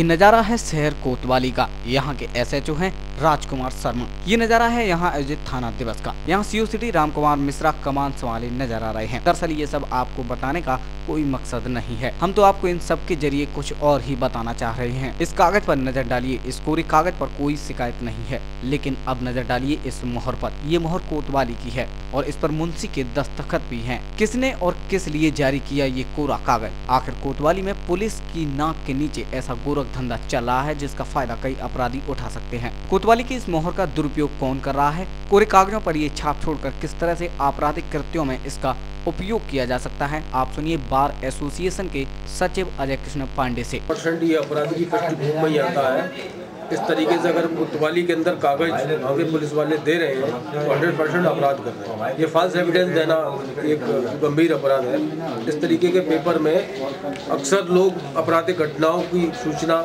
नजारा है शहर कोतवाली का। यहाँ के एसएचओ हैं राजकुमार शर्मा। ये नजारा है यहाँ आयोजित थाना दिवस का। यहाँ सीओ सिटी रामकुमार मिश्रा कमान संभाले नजर आ रहे हैं। दरअसल ये सब आपको बताने का कोई मकसद नहीं है, हम तो आपको इन सब के जरिए कुछ और ही बताना चाह रहे हैं। इस कागज पर नजर डालिए। इस कोरे कागज पर कोई शिकायत नहीं है, लेकिन अब नजर डालिए इस मोहर पर। ये मोहर कोतवाली की है और इस पर मुंशी के दस्तखत भी हैं। किसने और किस लिए जारी किया ये कोरा कागज? आखिर कोतवाली में पुलिस की नाक के नीचे ऐसा गोरख धंधा चल रहा है जिसका फायदा कई अपराधी उठा सकते हैं। कोतवाली की इस मोहर का दुरुपयोग कौन कर रहा है? कोरे कागजों पर ये छाप छोड़कर किस तरह से आपराधिक कृत्यों में इसका उपयोग किया जा सकता है, आप सुनिए बार एसोसिएशन के सचिव अजय कृष्ण पांडे से। ये अपराधी की पृष्ठभूमि में आता है। इस तरीके से अगर कोतवाली के अंदर कागज आगे पुलिस वाले दे रहे हैं तो 100% अपराध कर रहे हैं। ये फॉल्स एविडेंस देना एक गंभीर अपराध है। इस तरीके के पेपर में अक्सर लोग आपराधिक घटनाओं की सूचना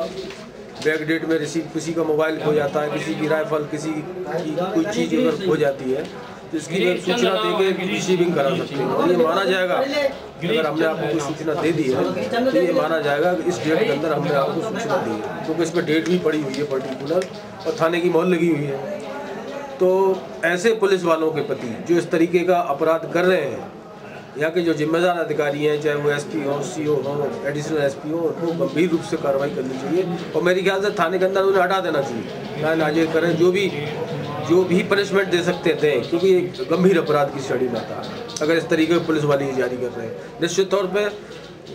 बैक डेट में रिसीव, किसी का मोबाइल खो जाता है, किसी की राइफल, किसी की कोई चीज़ अगर खो जाती है तो इसकी सूचना देके रिसीविंग करा सकते हैं। और ये माना जाएगा अगर हमने आपको कोई सूचना दे दी है तो ये माना जाएगा कि इस डेट के अंदर हमने आपको सूचना दी है, क्योंकि इस पर डेट भी पड़ी हुई है पर्टिकुलर और थाने की मोहर लगी हुई है। तो ऐसे पुलिस वालों के प्रति जो इस तरीके का अपराध कर रहे हैं, यहाँ के जो जिम्मेदार अधिकारी हैं, चाहे वो एसपी हो, सीओ हो, एडिशनल एसपी हो, उनको गंभीर रूप से कार्रवाई करनी चाहिए और मेरे ख्याल से थाने के अंदर उन्हें हटा देना चाहिए। ना नाजे करें, जो भी पनिशमेंट दे सकते थे, क्योंकि एक गंभीर अपराध की श्रेणी में आता है अगर इस तरीके के पुलिस वाले जारी कर रहे हैं। निश्चित तौर पे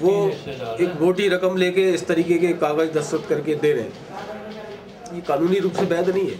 वो एक मोटी रकम लेके इस तरीके के कागज दस्तखत करके दे रहे हैं, ये कानूनी रूप से वैध नहीं है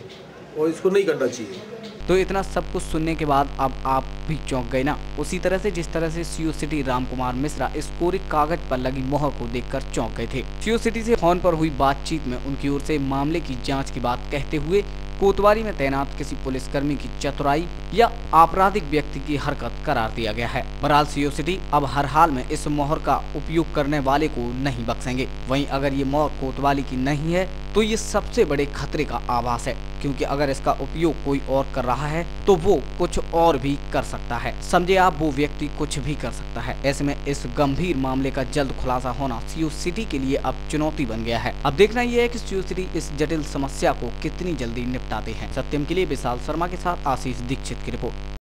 और इसको नहीं करना चाहिए। तो इतना सब कुछ सुनने के बाद अब आप भी चौंक गए ना? उसी तरह से जिस तरह से सीओ सिटी रामकुमार मिश्रा इस कोरे कागज पर लगी मोहर को देखकर चौंक गए थे। सीओ सिटी से फोन पर हुई बातचीत में उनकी ओर से मामले की जांच की बात कहते हुए कोतवाली में तैनात किसी पुलिसकर्मी की चतुराई या आपराधिक व्यक्ति की हरकत करार दिया गया है। बहरहाल सीओ सिटी अब हर हाल में इस मोहर का उपयोग करने वाले को नहीं बख्शेंगे। वहीं अगर ये मोहर कोतवाली की नहीं है तो ये सबसे बड़े खतरे का आभास है, क्योंकि अगर इसका उपयोग कोई और कर रहा है तो वो कुछ और भी कर सकता है। समझे आप, वो व्यक्ति कुछ भी कर सकता है। ऐसे में इस गंभीर मामले का जल्द खुलासा होना सीओ सिटी के लिए अब चुनौती बन गया है। अब देखना यह है कि सीओ सिटी इस जटिल समस्या को कितनी जल्दी निपटाते हैं। सत्यम के लिए विशाल शर्मा के साथ आशीष दीक्षित की रिपोर्ट।